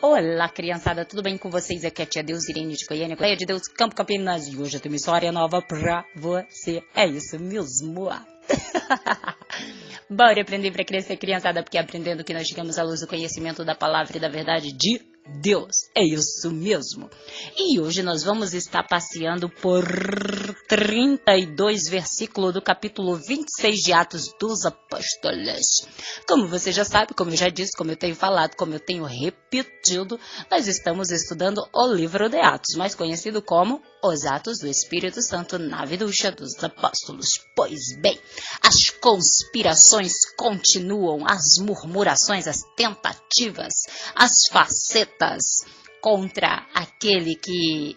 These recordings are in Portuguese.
Olá, criançada, tudo bem com vocês? Aqui é a tia Deus Irene de Goiânia, Goiânia de Deus, Campo Campinas, e hoje eu tenho uma história nova pra você. É isso mesmo. Bora aprender pra crescer, criançada, porque aprendendo que nós chegamos à luz do conhecimento da palavra e da verdade de Deus. É isso mesmo. E hoje nós vamos estar passeando por 32 versículos do capítulo 26 de Atos dos Apóstolos. Como você já sabe, como eu já disse, como eu tenho falado, como eu tenho repetido, nós estamos estudando o livro de Atos, mais conhecido como Os Atos do Espírito Santo na Viducha dos Apóstolos. Pois bem, as conspirações continuam, as murmurações, as tentativas, as facetas contra aquele que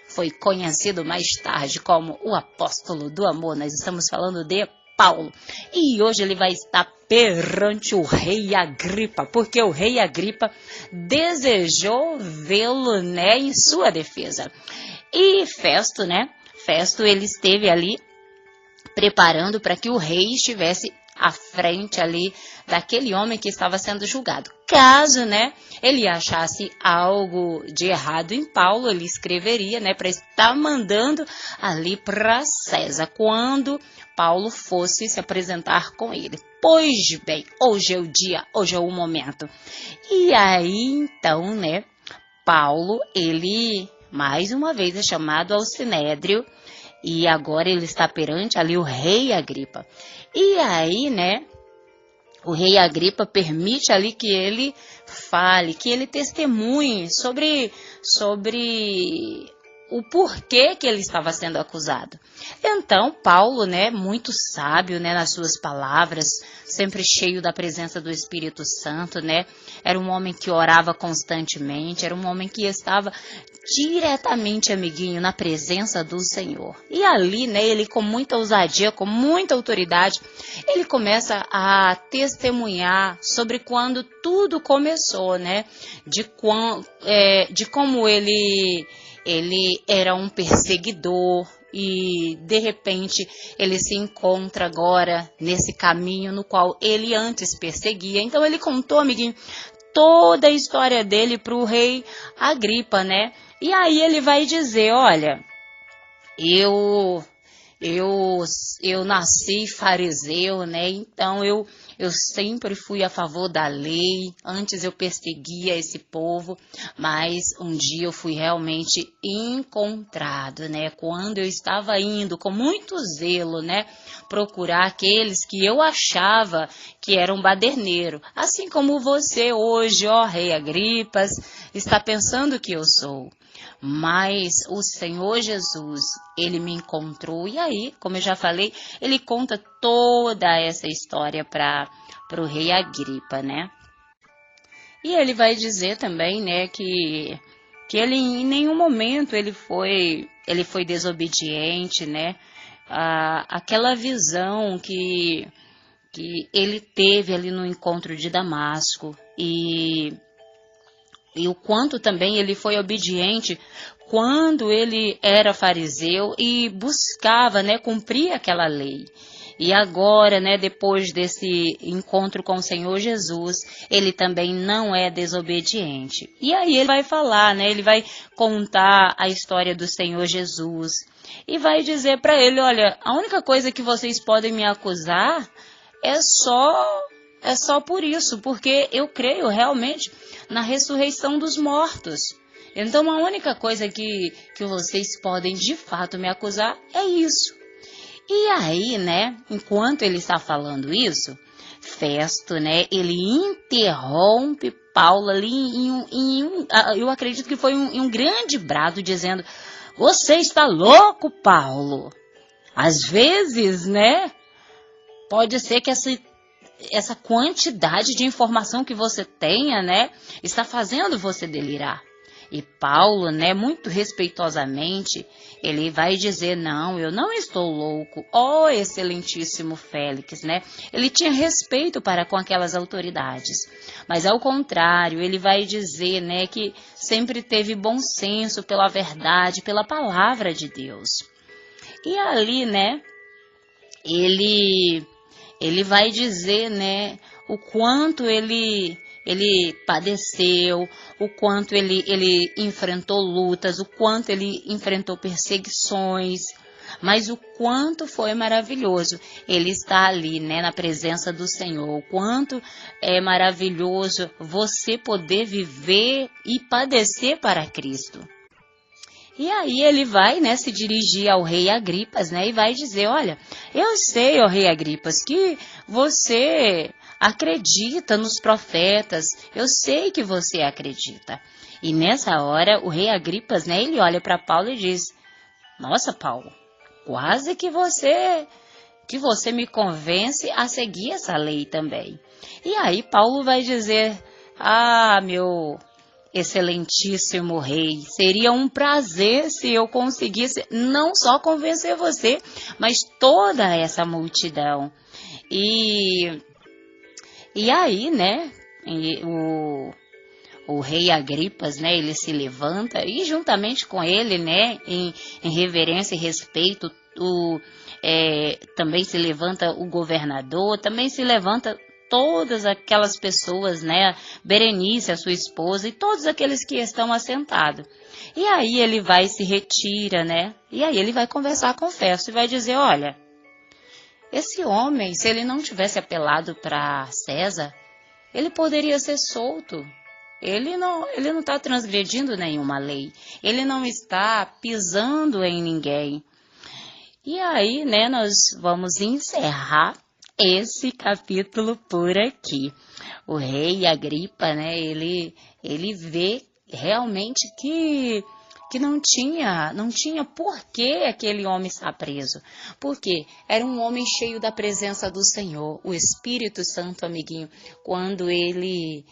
foi conhecido mais tarde como o apóstolo do amor. Nós estamos falando de Paulo. E hoje ele vai estar perante o rei Agripa, porque o rei Agripa desejou vê-lo, em sua defesa. E Festo, Festo, ele esteve ali preparando para que o rei estivesse à frente ali daquele homem que estava sendo julgado. Caso, ele achasse algo de errado em Paulo, ele escreveria, para estar mandando ali para César, quando Paulo fosse se apresentar com ele. Pois bem, hoje é o dia, hoje é o momento. E aí, então, Paulo, ele, mais uma vez, é chamado ao Sinédrio, e agora ele está perante ali o rei Agripa. E aí, o rei Agripa permite ali que ele fale, que ele testemunhe sobre o porquê que ele estava sendo acusado. Então, Paulo, muito sábio, nas suas palavras, sempre cheio da presença do Espírito Santo, era um homem que orava constantemente, era um homem que estava diretamente, amiguinho, na presença do Senhor. E ali, ele com muita ousadia, com muita autoridade, ele começa a testemunhar sobre quando tudo começou, de como ele era um perseguidor e, de repente, ele se encontra agora nesse caminho no qual ele antes perseguia. Então, ele contou, amiguinho, toda a história dele para o rei Agripa, E aí ele vai dizer, olha, eu nasci fariseu, então eu sempre fui a favor da lei, antes eu perseguia esse povo, mas um dia eu fui realmente encontrado, quando eu estava indo com muito zelo, procurar aqueles que eu achava que eram baderneiros, assim como você hoje, ó rei Agripas, está pensando que eu sou. Mas o Senhor Jesus, ele me encontrou. E aí, como eu já falei, ele conta toda essa história para o rei Agripa, E ele vai dizer também, que ele em nenhum momento ele foi desobediente, aquela visão que ele teve ali no encontro de Damasco e o quanto também ele foi obediente quando ele era fariseu e buscava, cumprir aquela lei. E agora, depois desse encontro com o Senhor Jesus, ele também não é desobediente. E aí ele vai falar, ele vai contar a história do Senhor Jesus e vai dizer para ele, olha, a única coisa que vocês podem me acusar é só por isso, porque eu creio realmente na ressurreição dos mortos. Então, a única coisa que vocês podem de fato me acusar é isso. E aí, enquanto ele está falando isso, Festo, ele interrompe Paulo ali eu acredito que foi em um grande brado, dizendo, você está louco, Paulo? Às vezes, pode ser que essa quantidade de informação que você tenha, está fazendo você delirar. E Paulo, muito respeitosamente, ele vai dizer, não, eu não estou louco, ó excelentíssimo Félix, Ele tinha respeito para com aquelas autoridades. Mas ao contrário, ele vai dizer, que sempre teve bom senso pela verdade, pela palavra de Deus. E ali, ele vai dizer, o quanto ele ele padeceu, o quanto ele enfrentou lutas, o quanto ele enfrentou perseguições, mas o quanto foi maravilhoso ele estar ali, né, na presença do Senhor. O quanto é maravilhoso você poder viver e padecer para Cristo. E aí ele vai, né, se dirigir ao rei Agripas, né, e vai dizer, olha, eu sei, ó rei Agripas, que você acredita nos profetas, eu sei que você acredita. E nessa hora, o rei Agripas, né, ele olha para Paulo e diz, nossa, Paulo, quase que você me convence a seguir essa lei também. E aí Paulo vai dizer, ah, meu excelentíssimo rei, seria um prazer se eu conseguisse não só convencer você, mas toda essa multidão. E aí, né, o rei Agripas, né, ele se levanta e juntamente com ele, né, em reverência e respeito, também se levanta o governador, também se levanta todas aquelas pessoas, né, Berenice, a sua esposa, e todos aqueles que estão assentados. E aí ele vai e se retira, né, e aí ele vai conversar com Festo e vai dizer, olha, esse homem, se ele não tivesse apelado para César, ele poderia ser solto. Ele não está transgredindo nenhuma lei. Ele não está pisando em ninguém. E aí, né, nós vamos encerrar esse capítulo por aqui. O rei Agripa, né, ele vê realmente que não tinha por que aquele homem estar preso. Porque era um homem cheio da presença do Senhor, o Espírito Santo, amiguinho, quando ele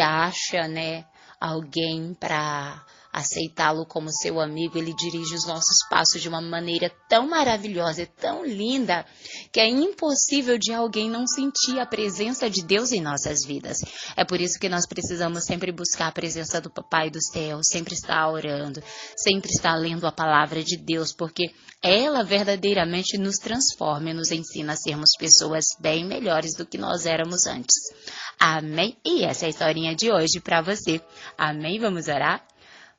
acha, né, alguém para aceitá-lo como seu amigo, ele dirige os nossos passos de uma maneira tão maravilhosa e tão linda, que é impossível de alguém não sentir a presença de Deus em nossas vidas. É por isso que nós precisamos sempre buscar a presença do Papai do céu, sempre estar orando, sempre estar lendo a palavra de Deus, porque ela verdadeiramente nos transforma e nos ensina a sermos pessoas bem melhores do que nós éramos antes. Amém? E essa é a historinha de hoje para você. Amém? Vamos orar?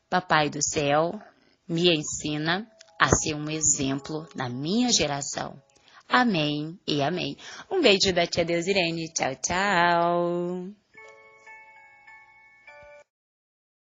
Papai do céu, me ensina a ser um exemplo na minha geração. Amém e amém. Um beijo da tia Deusirene. Tchau, tchau.